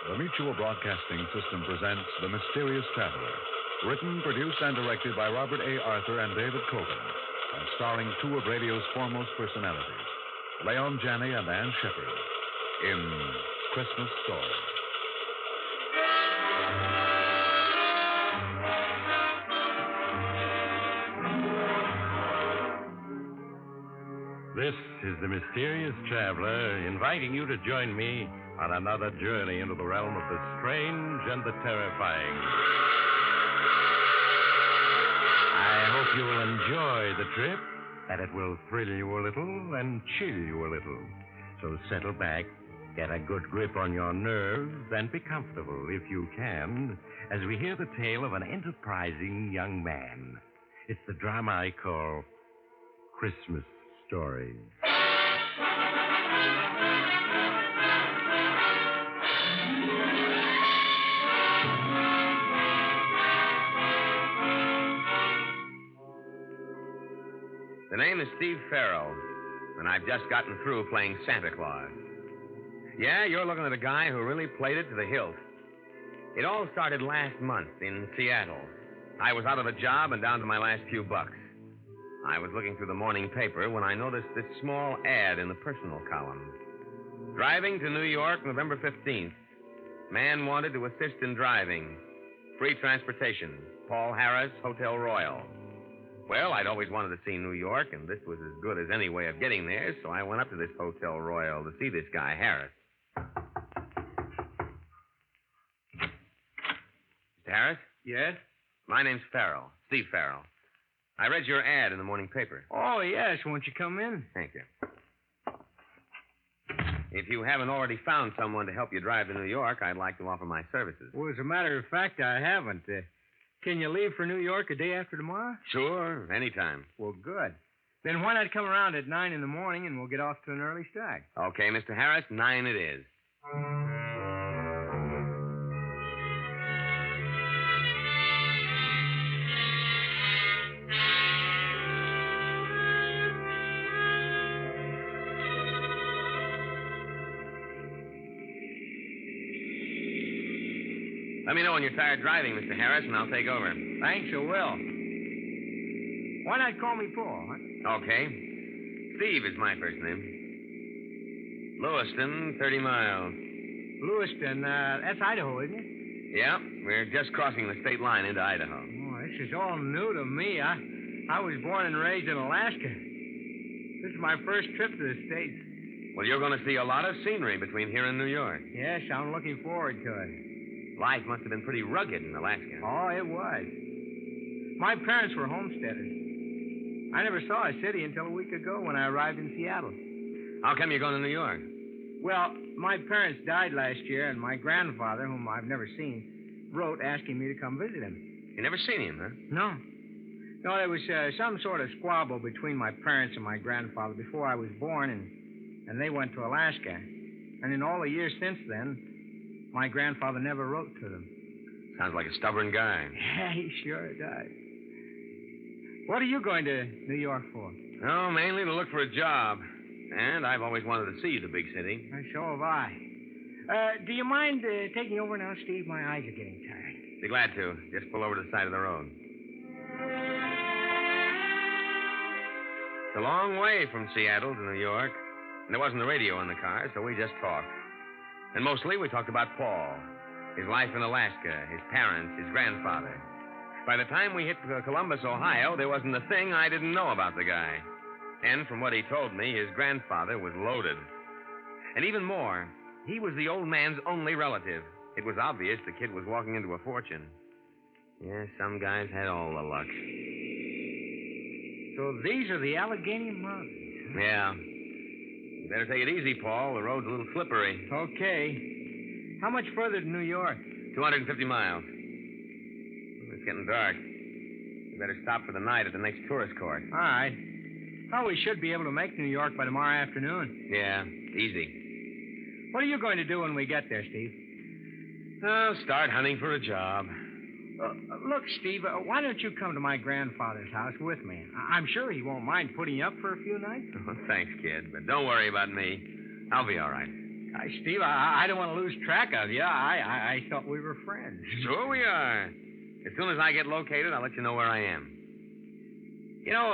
The Mutual Broadcasting System presents The Mysterious Traveler. Written, produced, and directed by Robert A. Arthur and David Cogan. And starring two of radio's foremost personalities, Leon Janney and Ann Shepard, in Christmas Story. This is the Mysterious Traveler inviting you to join me on another journey into the realm of the strange and the terrifying. I hope you will enjoy the trip, that it will thrill you a little and chill you a little. So settle back, get a good grip on your nerves, and be comfortable, if you can, as we hear the tale of an enterprising young man. It's the drama I call Christmas Story. The name is Steve Farrell, and I've just gotten through playing Santa Claus. Yeah, you're looking at a guy who really played it to the hilt. It all started last month in Seattle. I was out of a job and down to my last few bucks. I was looking through the morning paper when I noticed this small ad in the personal column. Driving to New York, November 15th. Man wanted to assist in driving. Free transportation. Paul Harris, Hotel Royal. Well, I'd always wanted to see New York, and this was as good as any way of getting there, so I went up to this Hotel Royal to see this guy, Harris. Mr. Harris? Yes? My name's Farrell, Steve Farrell. I read your ad in the morning paper. Oh, yes. Won't you come in? Thank you. If you haven't already found someone to help you drive to New York, I'd like to offer my services. Well, as a matter of fact, I haven't. Can you leave for New York a day after tomorrow? Sure, anytime. Well, good. Then why not come around at 9 in the morning and we'll get off to an early start? Okay, Mr. Harris, 9 it is. Let me know when you're tired driving, Mr. Harris, and I'll take over. Thanks, I will. Why not call me Paul, huh? Okay. Steve is my first name. Lewiston, 30 miles. Lewiston, that's Idaho, isn't it? Yeah, we're just crossing the state line into Idaho. Oh, this is all new to me. I was born and raised in Alaska. This is my first trip to the States. Well, you're going to see a lot of scenery between here and New York. Yes, I'm looking forward to it. Life must have been pretty rugged in Alaska. Oh, it was. My parents were homesteaders. I never saw a city until a week ago when I arrived in Seattle. How come you're going to New York? Well, my parents died last year, and my grandfather, whom I've never seen, wrote asking me to come visit him. You never seen him, huh? No. No, there was some sort of squabble between my parents and my grandfather before I was born, and they went to Alaska. And in all the years since then, my grandfather never wrote to them. Sounds like a stubborn guy. Yeah, he sure does. What are you going to New York for? Oh, mainly to look for a job. And I've always wanted to see the big city. So have I. Do you mind taking over now, Steve? My eyes are getting tired. Be glad to. Just pull over to the side of the road. It's a long way from Seattle to New York. And there wasn't a radio in the car, so we just talked. And mostly we talked about Paul, his life in Alaska, his parents, his grandfather. By the time we hit Columbus, Ohio, there wasn't a thing I didn't know about the guy. And from what he told me, his grandfather was loaded. And even more, he was the old man's only relative. It was obvious the kid was walking into a fortune. Yeah, some guys had all the luck. So these are the Allegheny Mountains. Yeah. You better take it easy, Paul. The road's a little slippery. Okay. How much further to New York? 250 miles. It's getting dark. You better stop for the night at the next tourist court. All right. Oh, we should be able to make New York by tomorrow afternoon. Yeah, easy. What are you going to do when we get there, Steve? Oh, start hunting for a job. Look, Steve, why don't you come to my grandfather's house with me? I'm sure he won't mind putting you up for a few nights. Oh, thanks, kid, but don't worry about me. I'll be all right. Steve, I don't want to lose track of you. I thought we were friends. Sure we are. As soon as I get located, I'll let you know where I am. You know,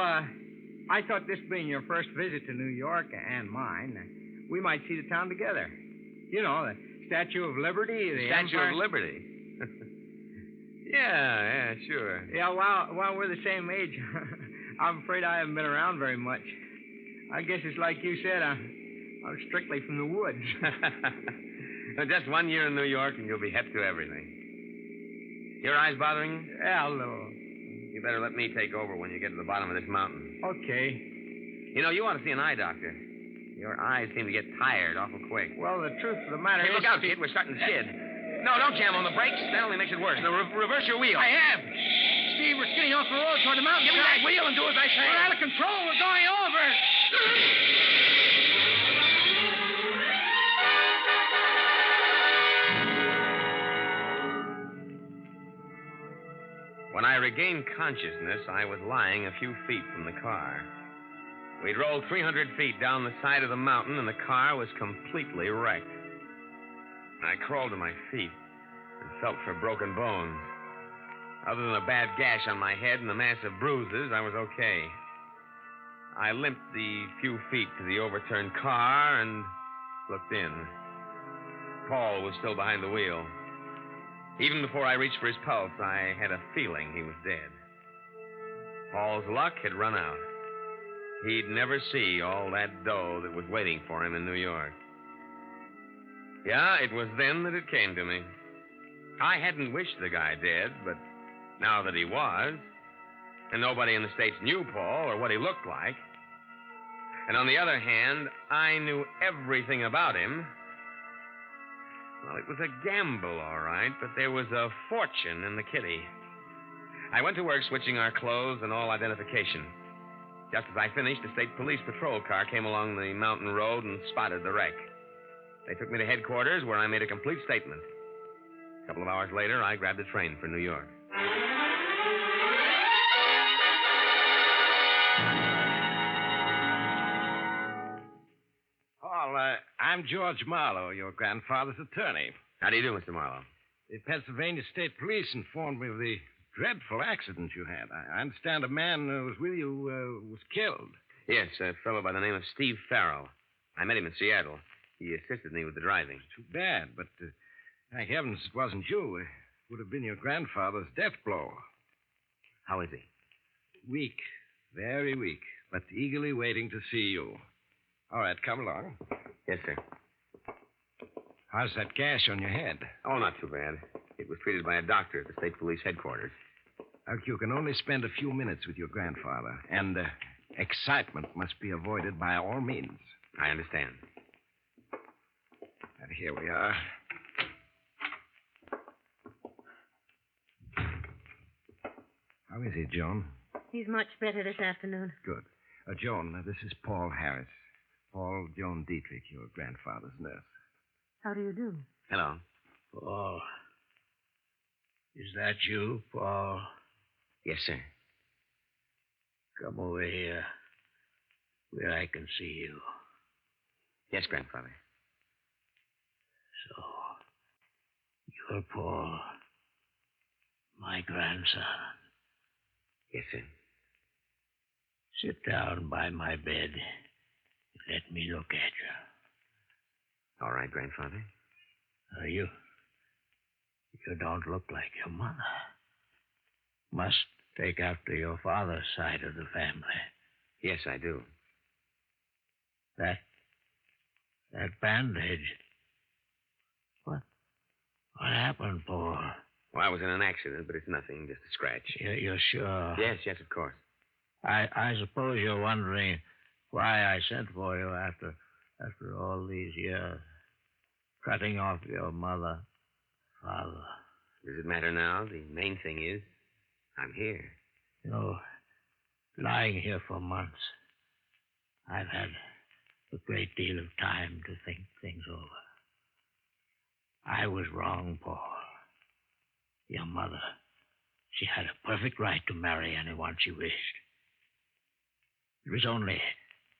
I thought this being your first visit to New York and mine, we might see the town together. You know, the Statue of Liberty, the Statue Empire. of Liberty. Yeah, sure. Yeah, while we're the same age, I'm afraid I haven't been around very much. I guess it's like you said, I'm strictly from the woods. Just 1 year in New York and you'll be hep to everything. Your eyes bothering you? Yeah, a little. You better let me take over when you get to the bottom of this mountain. Okay. You know, you ought to see an eye doctor. Your eyes seem to get tired awful quick. Well, the truth of the matter Hey, is... look out, kid. We're starting to skid. No, don't jam on the brakes. That only makes it worse. Now, reverse your wheel. I have. Steve, we're skidding off the road toward the mountain. Give me that wheel and do as I say. We're out of control. We're going over. When I regained consciousness, I was lying a few feet from the car. We'd rolled 300 feet down the side of the mountain, and the car was completely wrecked. I crawled to my feet and felt for broken bones. Other than a bad gash on my head and a mass of bruises, I was okay. I limped the few feet to the overturned car and looked in. Paul was still behind the wheel. Even before I reached for his pulse, I had a feeling he was dead. Paul's luck had run out. He'd never see all that dough that was waiting for him in New York. Yeah, it was then that it came to me. I hadn't wished the guy dead, but now that he was, and nobody in the States knew Paul or what he looked like, and on the other hand, I knew everything about him, well, it was a gamble, all right, but there was a fortune in the kitty. I went to work switching our clothes and all identification. Just as I finished, a state police patrol car came along the mountain road and spotted the wreck. They took me to headquarters, where I made a complete statement. A couple of hours later, I grabbed a train for New York. Paul, I'm George Marlowe, your grandfather's attorney. How do you do, Mr. Marlowe? The Pennsylvania State Police informed me of the dreadful accident you had. I understand a man who was with you was killed. Yes, a fellow by the name of Steve Farrell. I met him in Seattle. He assisted me with the driving. Too bad, but thank heavens it wasn't you. It would have been your grandfather's death blow. How is he? Weak, very weak, but eagerly waiting to see you. All right, come along. Yes, sir. How's that gash on your head? Oh, not too bad. It was treated by a doctor at the state police headquarters. Look, you can only spend a few minutes with your grandfather, and excitement must be avoided by all means. I understand. And here we are. How is he, Joan? He's much better this afternoon. Good. Joan, this is Paul Harris. Paul Joan Dietrich, your grandfather's nurse. How do you do? Hello. Paul. Is that you, Paul? Yes, sir. Come over here where I can see you. Yes, grandfather. So, you're Paul, my grandson. Yes, sir. Sit down by my bed and let me look at you. All right, grandfather. You don't look like your mother. Must take after your father's side of the family. Yes, I do. That bandage. What happened, Paul? Well, I was in an accident, but it's nothing, just a scratch. You're sure? Yes, of course. I suppose you're wondering why I sent for you after all these years. Cutting off your mother, father. Does it matter now? The main thing is, I'm here. You know, lying here for months, I've had a great deal of time to think things over. I was wrong, Paul. Your mother, she had a perfect right to marry anyone she wished. It was only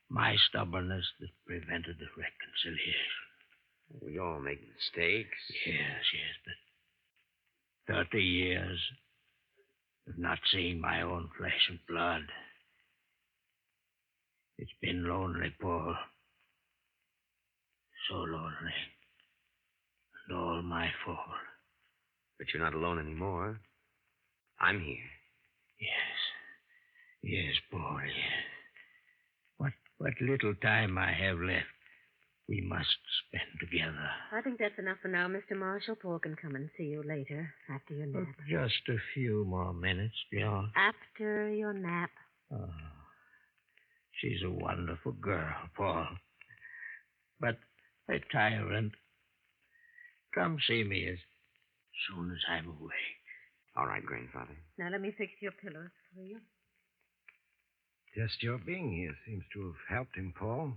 my stubbornness that prevented the reconciliation. We all make mistakes. Yes, but 30 years of not seeing my own flesh and blood. It's been lonely, Paul. So lonely. And all my fault. But you're not alone anymore. I'm here. Yes, Paul, yes. What little time I have left, we must spend together. I think that's enough for now, Mr. Marshall. Paul can come and see you later, after your nap. Just a few more minutes, John. After your nap. Oh, she's a wonderful girl, Paul. But a tyrant. Come see me as soon as I'm awake. All right, Grandfather. Now, let me fix your pillows for you. Just your being here seems to have helped him, Paul.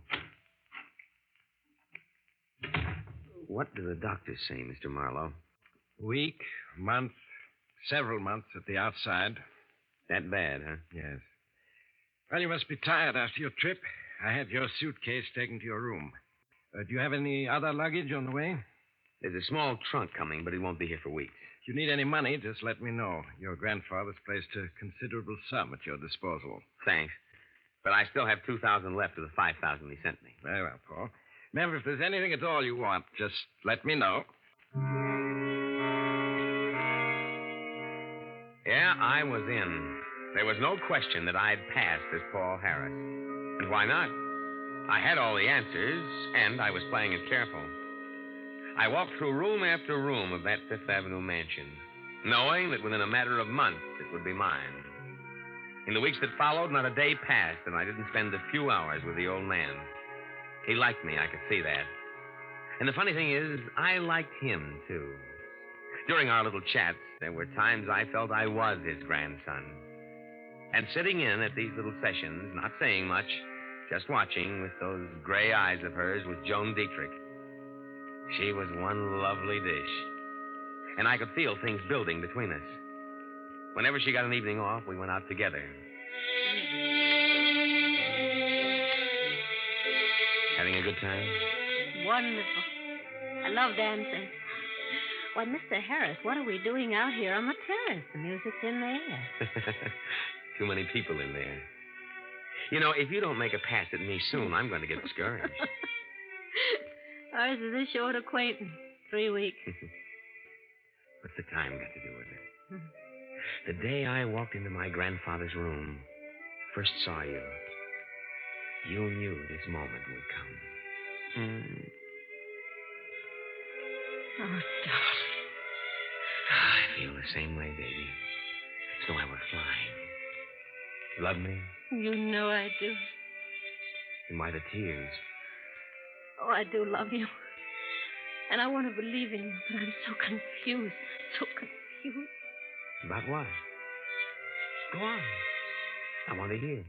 What do the doctors say, Mr. Marlowe? Week, month, several months at the outside. That bad, huh? Yes. Well, you must be tired after your trip. I had your suitcase taken to your room. Do you have any other luggage on the way? There's a small trunk coming, but it won't be here for weeks. If you need any money, just let me know. Your grandfather's placed a considerable sum at your disposal. Thanks. But I still have 2,000 left of the 5,000 he sent me. Very well, Paul. Remember, if there's anything at all you want, just let me know. Yeah, I was in. There was no question that I'd passed as Paul Harris. And why not? I had all the answers, and I was playing it careful. I walked through room after room of that Fifth Avenue mansion, knowing that within a matter of months it would be mine. In the weeks that followed, not a day passed, and I didn't spend a few hours with the old man. He liked me, I could see that. And the funny thing is, I liked him, too. During our little chats, there were times I felt I was his grandson. And sitting in at these little sessions, not saying much, just watching with those gray eyes of hers was Joan Dietrich. She was one lovely dish. And I could feel things building between us. Whenever she got an evening off, we went out together. Having a good time? Wonderful. I love dancing. Why, Mr. Harris, what are we doing out here on the terrace? The music's in there. Too many people in there. You know, if you don't make a pass at me soon, I'm going to get discouraged. Ours is a short acquaintance. 3 weeks. What's the time got to do with it? The day I walked into my grandfather's room, first saw you, you knew this moment would come. Oh, darling. I feel the same way, baby. As though I were flying. Love me? You know I do. And why the tears? Oh, I do love you. And I want to believe in you, but I'm so confused. So confused. About what? Go on. I want to hear.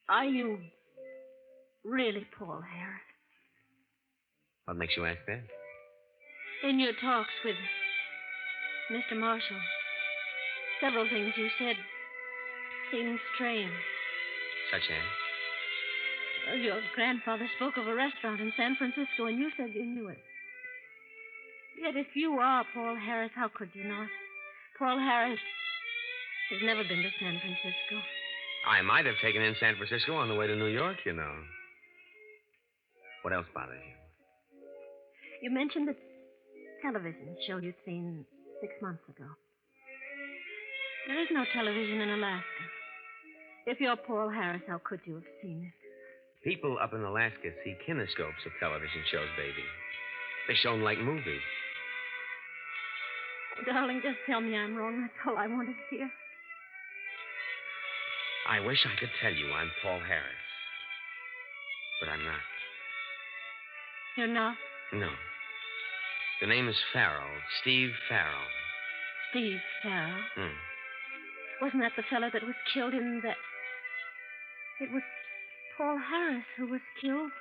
Are you really Paul Harris? What makes you ask that? In your talks with Mr. Marshall, several things you said seemed strange. Such as? Well, your grandfather spoke of a restaurant in San Francisco, and you said you knew it. Yet if you are Paul Harris, how could you not? Paul Harris has never been to San Francisco. I might have taken in San Francisco on the way to New York, you know. What else bothers you? You mentioned the television show you'd seen 6 months ago. There is no television in Alaska. If you're Paul Harris, how could you have seen it? People up in Alaska see kinescopes of television shows, baby. They're shown like movies. Darling, just tell me I'm wrong. That's all I want to hear. I wish I could tell you I'm Paul Harris. But I'm not. You're not? No. The name is Farrell. Steve Farrell. Steve Farrell? Wasn't that the fellow that was killed in that... It was Paul Harris who was killed.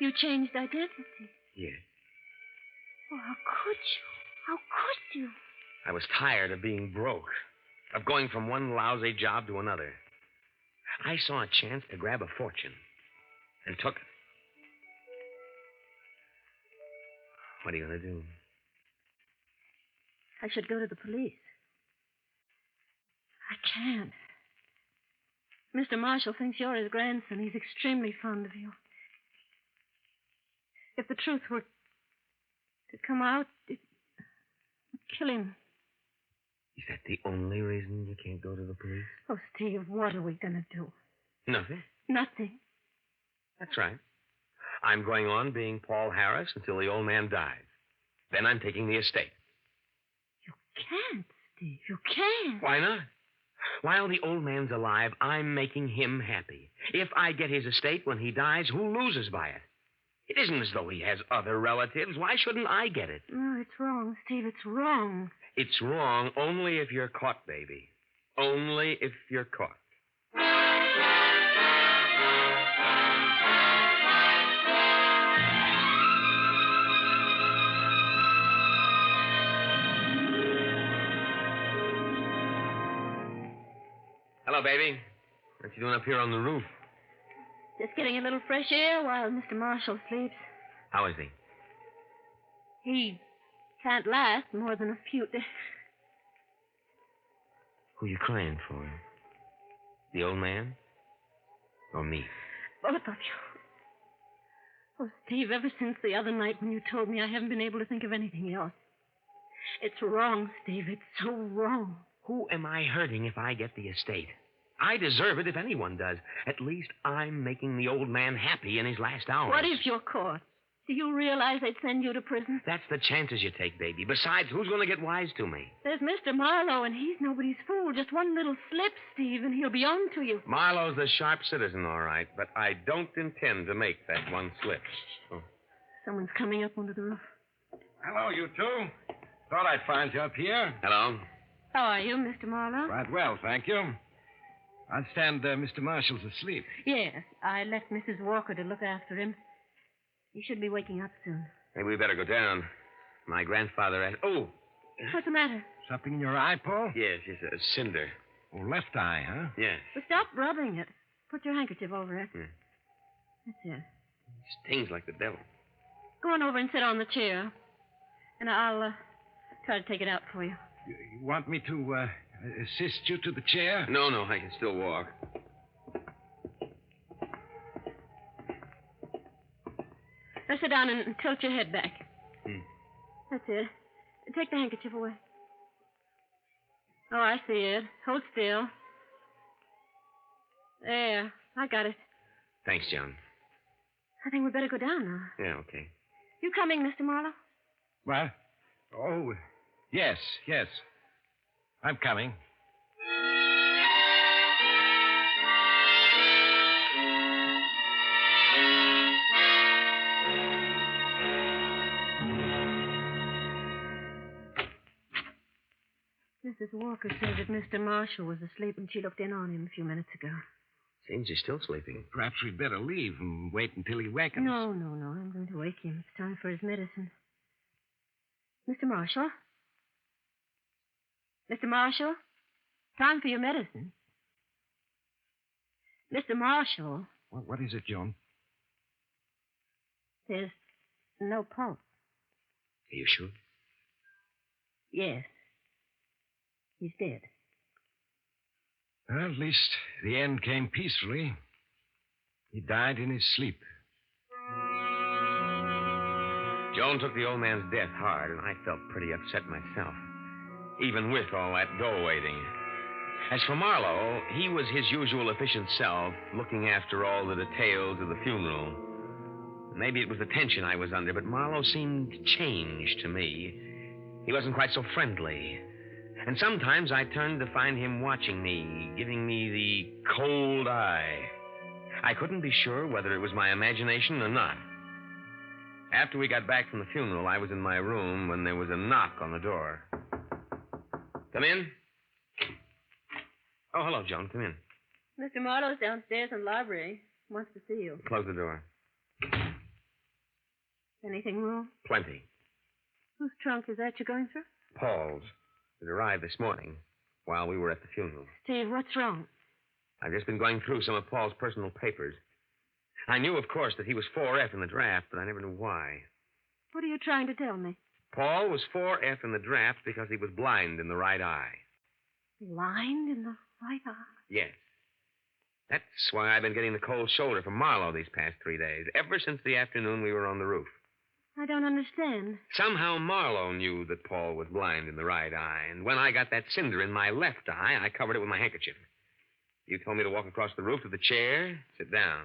You changed identity. Yes. Oh, how could you? How could you? I was tired of being broke, of going from one lousy job to another. I saw a chance to grab a fortune and took it. What are you going to do? I should go to the police. I can't. Mr. Marshall thinks you're his grandson. He's extremely fond of you. If the truth were to come out, it would kill him. Is that the only reason you can't go to the police? Oh, Steve, what are we going to do? Nothing. Nothing. That's right. I'm going on being Paul Harris until the old man dies. Then I'm taking the estate. You can't, Steve. You can't. Why not? While the old man's alive, I'm making him happy. If I get his estate when he dies, who loses by it? It isn't as though he has other relatives. Why shouldn't I get it? No, it's wrong, Steve. It's wrong. It's wrong only if you're caught, baby. Only if you're caught. Hello, baby. What you doing up here on the roof? Just getting a little fresh air while Mr. Marshall sleeps. How is he? He can't last more than a few days. Who you crying for? The old man? Or me? Both of you. Oh, Steve, ever since the other night when you told me, I haven't been able to think of anything else. It's wrong, Steve. It's so wrong. Who am I hurting if I get the estate? I deserve it if anyone does. At least I'm making the old man happy in his last hours. What if you're caught? Do you realize they'd send you to prison? That's the chances you take, baby. Besides, who's going to get wise to me? There's Mr. Marlowe, and he's nobody's fool. Just one little slip, Steve, and he'll be on to you. Marlowe's the sharp citizen, all right, but I don't intend to make that one slip. Oh. Someone's coming up onto the roof. Hello, you two. Thought I'd find you up here. Hello? How are you, Mr. Marlowe? Right well, thank you. I understand Mr. Marshall's asleep. Yes, I left Mrs. Walker to look after him. He should be waking up soon. Maybe we better go down. My grandfather asked... Oh! What's the matter? Something in your eye, Paul? Yes, it's a cinder. Oh, left eye, huh? Yes. Well, stop rubbing it. Put your handkerchief over it. Yeah. That's it. Stings like the devil. Go on over and sit on the chair. And I'll try to take it out for you. You want me to assist you to the chair? No, I can still walk. Now sit down and tilt your head back. That's it. Take the handkerchief away. Oh, I see it. Hold still. There. I got it. Thanks, John. I think we'd better go down now. Yeah, okay. You coming, Mr. Marlowe? What? Oh, yes. I'm coming. Mrs. Walker said that Mr. Marshall was asleep and she looked in on him a few minutes ago. Seems he's still sleeping. Perhaps we'd better leave and wait until he wakens. No. I'm going to wake him. It's time for his medicine. Mr. Marshall? Mr. Marshall? Time for your medicine. Mr. Marshall? What is it, Joan? There's no pulse. Are you sure? Yes. He's dead. Well, at least the end came peacefully. He died in his sleep. Joan took the old man's death hard, and I felt pretty upset myself, even with all that dough waiting. As for Marlowe, he was his usual efficient self, looking after all the details of the funeral. Maybe it was the tension I was under, but Marlowe seemed changed to me. He wasn't quite so friendly. And sometimes I turned to find him watching me, giving me the cold eye. I couldn't be sure whether it was my imagination or not. After we got back from the funeral, I was in my room when there was a knock on the door. Come in. Oh, hello, Joan. Come in. Mr. Marlowe's downstairs in the library. Wants to see you. Close the door. Anything wrong? Plenty. Whose trunk is that you're going through? Paul's. It arrived this morning while we were at the funeral. Steve, what's wrong? I've just been going through some of Paul's personal papers. I knew, of course, that he was 4F in the draft, but I never knew why. What are you trying to tell me? Paul was 4F in the draft because he was blind in the right eye. Blind in the right eye? Yes. That's why I've been getting the cold shoulder from Marlowe these past 3 days, ever since the afternoon we were on the roof. I don't understand. Somehow Marlowe knew that Paul was blind in the right eye, and when I got that cinder in my left eye, I covered it with my handkerchief. You told me to walk across the roof to the chair, sit down.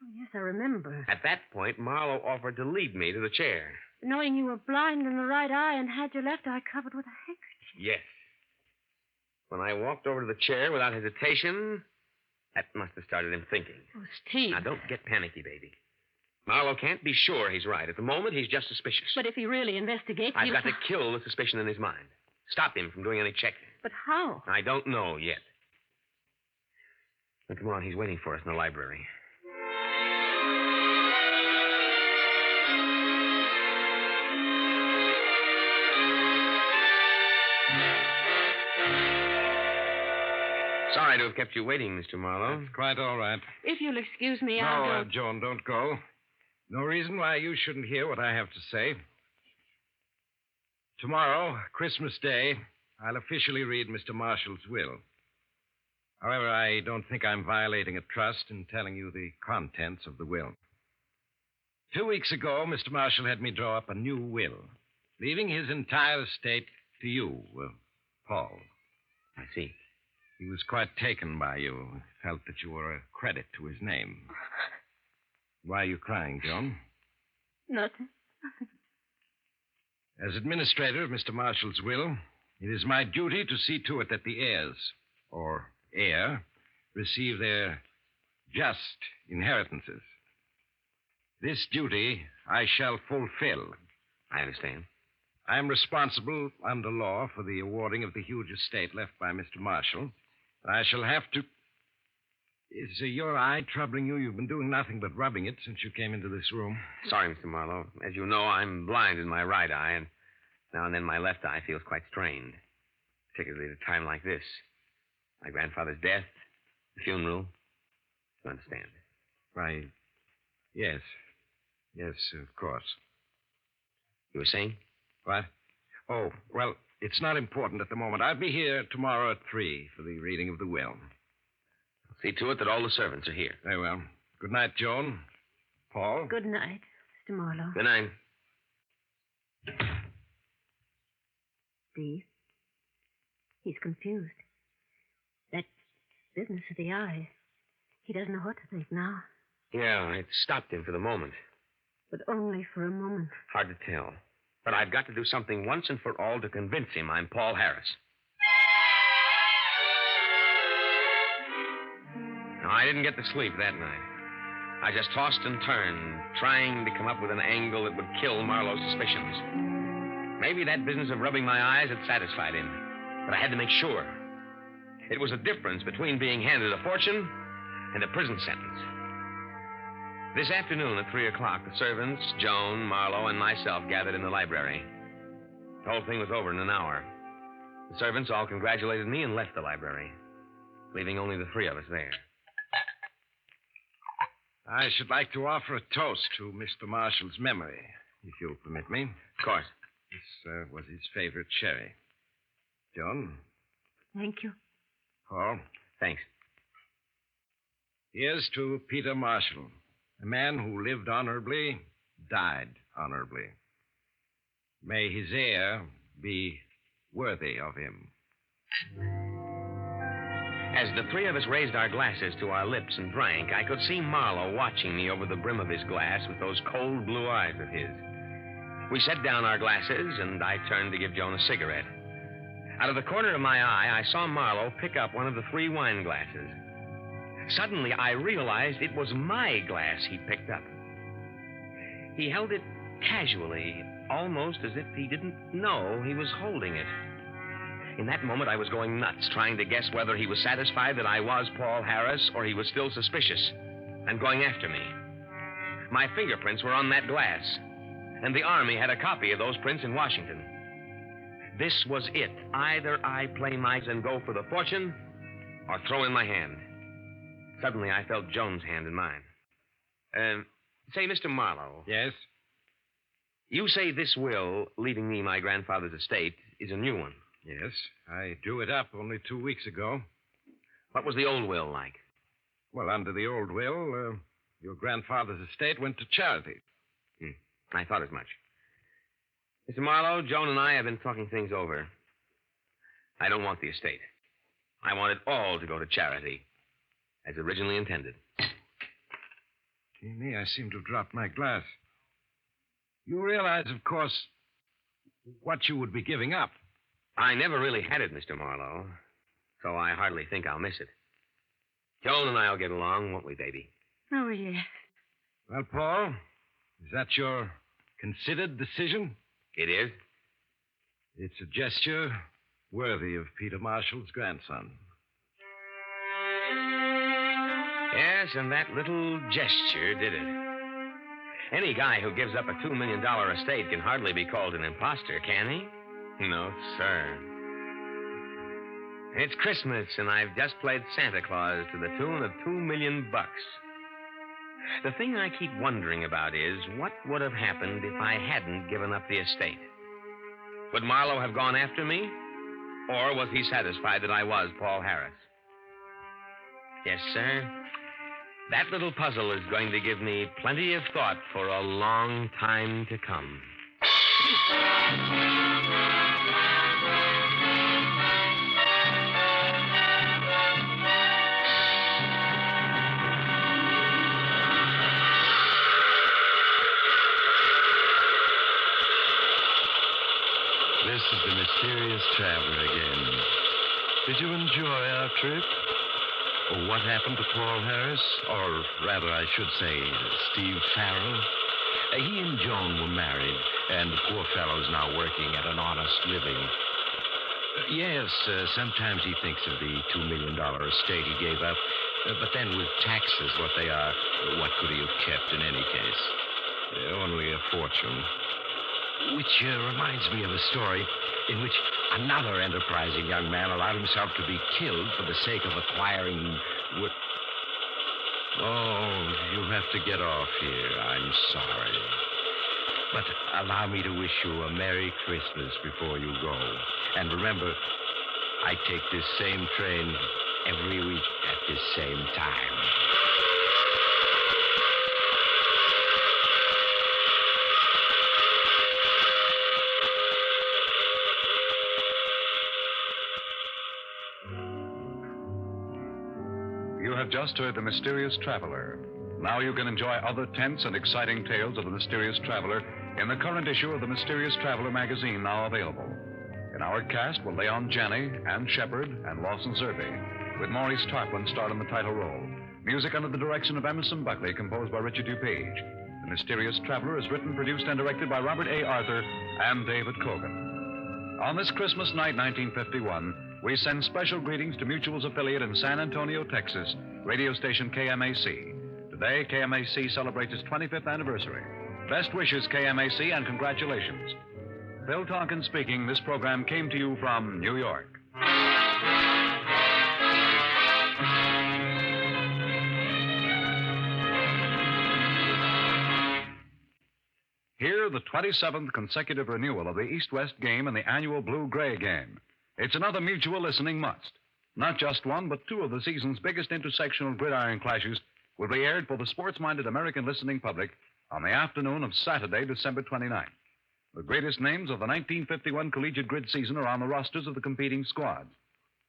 Oh, yes, I remember. At that point, Marlowe offered to lead me to the chair. Knowing you were blind in the right eye and had your left eye covered with a handkerchief. Yes. When I walked over to the chair without hesitation, that must have started him thinking. Oh, Steve. Now, don't get panicky, baby. Marlowe can't be sure he's right. At the moment, he's just suspicious. But if he really investigates, I've got to kill the suspicion in his mind. Stop him from doing any checking. But how? I don't know yet. Now, come on, he's waiting for us in the library. Sorry to have kept you waiting, Mr. Marlowe. That's quite all right. If you'll excuse me, No, I'll go. Joan, don't go. No reason why you shouldn't hear what I have to say. Tomorrow, Christmas Day, I'll officially read Mr. Marshall's will. However, I don't think I'm violating a trust in telling you the contents of the will. 2 weeks ago, Mr. Marshall had me draw up a new will, leaving his entire estate to you, Paul. I see. He was quite taken by you, felt that you were a credit to his name. Why are you crying, Joan? Nothing. As administrator of Mr. Marshall's will, it is my duty to see to it that the heirs, or heir, receive their just inheritances. This duty I shall fulfill. I understand. I am responsible under law for the awarding of the huge estate left by Mr. Marshall. I shall have to... Is your eye troubling you? You've been doing nothing but rubbing it since you came into this room. Sorry, Mr. Marlowe. As you know, I'm blind in my right eye, and now and then my left eye feels quite strained, particularly at a time like this. My grandfather's death, the funeral. You understand? Why, yes. Yes, of course. You were saying? What? Oh, well, it's not important at the moment. I'll be here tomorrow at 3 for the reading of the will. See to it that all the servants are here. Very well. Good night, Joan. Paul? Good night, Mr. Marlowe. Good night. Steve, he's confused. That business of the eye, he doesn't know what to think now. Yeah, it stopped him for the moment. But only for a moment. Hard to tell. But I've got to do something once and for all to convince him I'm Paul Harris. No, I didn't get to sleep that night. I just tossed and turned, trying to come up with an angle that would kill Marlowe's suspicions. Maybe that business of rubbing my eyes had satisfied him, but I had to make sure. It was a difference between being handed a fortune and a prison sentence. This afternoon at 3 o'clock, the servants, Joan, Marlowe, and myself gathered in the library. The whole thing was over in an hour. The servants all congratulated me and left the library, leaving only the 3 of us there. I should like to offer a toast to Mr. Marshall's memory, if you'll permit me. Of course. This was his favorite sherry. Joan? Thank you. Paul? Thanks. Here's to Peter Marshall, a man who lived honorably, died honorably. May his heir be worthy of him. As the 3 of us raised our glasses to our lips and drank, I could see Marlowe watching me over the brim of his glass with those cold blue eyes of his. We set down our glasses, and I turned to give Joan a cigarette. Out of the corner of my eye, I saw Marlowe pick up one of the 3 wine glasses. Suddenly, I realized it was my glass he'd picked up. He held it casually, almost as if he didn't know he was holding it. In that moment, I was going nuts, trying to guess whether he was satisfied that I was Paul Harris or he was still suspicious and going after me. My fingerprints were on that glass, and the Army had a copy of those prints in Washington. This was it. Either I play mice and go for the fortune or throw in my hand. Suddenly, I felt Joan's hand in mine. Say, Mr. Marlowe. Yes? You say this will, leaving me my grandfather's estate, is a new one. Yes, I drew it up only 2 weeks ago. What was the old will like? Well, under the old will, your grandfather's estate went to charity. I thought as much. Mr. Marlowe, Joan and I have been talking things over. I don't want the estate. I want it all to go to charity, as originally intended. Gee, me, I seem to have dropped my glass. You realize, of course, what you would be giving up. I never really had it, Mr. Marlowe, so I hardly think I'll miss it. Joan and I'll get along, won't we, baby? Oh, yes. Well, Paul, is that your considered decision? It is? It's a gesture worthy of Peter Marshall's grandson. Yes, and that little gesture did it. Any guy who gives up a $2 million estate can hardly be called an imposter, can he? No, sir. It's Christmas, and I've just played Santa Claus to the tune of $2 million. The thing I keep wondering about is what would have happened if I hadn't given up the estate? Would Marlowe have gone after me? Or was he satisfied that I was Paul Harris? Yes, sir. That little puzzle is going to give me plenty of thought for a long time to come. This is the Mysterious Traveler again. Did you enjoy our trip? Or what happened to Paul Harris? Or rather, I should say, Steve Farrell? He and Joan were married, and the poor fellow's now working at an honest living. Yes, sometimes he thinks of the $2 million estate he gave up. But then with taxes what they are, what could he have kept in any case? Only a fortune. Which reminds me of a story in which another enterprising young man allowed himself to be killed for the sake of acquiring... Oh, you have to get off here. I'm sorry. But allow me to wish you a Merry Christmas before you go. And remember, I take this same train every week at this same time. You have just heard The Mysterious Traveler. Now you can enjoy other tense and exciting tales of The Mysterious Traveler in the current issue of The Mysterious Traveler magazine, now available. In our cast were Leon Janney, Ann Shepard, and Lawson Zerbe, with Maurice Tarplin starred in the title role. Music under the direction of Emerson Buckley, composed by Richard DuPage. The Mysterious Traveler is written, produced, and directed by Robert A. Arthur and David Cogan. On this Christmas night, 1951, we send special greetings to Mutual's affiliate in San Antonio, Texas, radio station KMAC. Today, KMAC celebrates its 25th anniversary. Best wishes, KMAC, and congratulations. Phil Tonkin speaking. This program came to you from New York. Here, the 27th consecutive renewal of the East-West game and the annual Blue-Gray game. It's another Mutual listening must. Not just one, but two of the season's biggest intersectional gridiron clashes will be aired for the sports-minded American listening public on the afternoon of Saturday, December 29th. The greatest names of the 1951 collegiate grid season are on the rosters of the competing squads.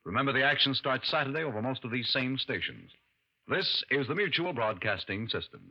Remember, the action starts Saturday over most of these same stations. This is the Mutual Broadcasting System.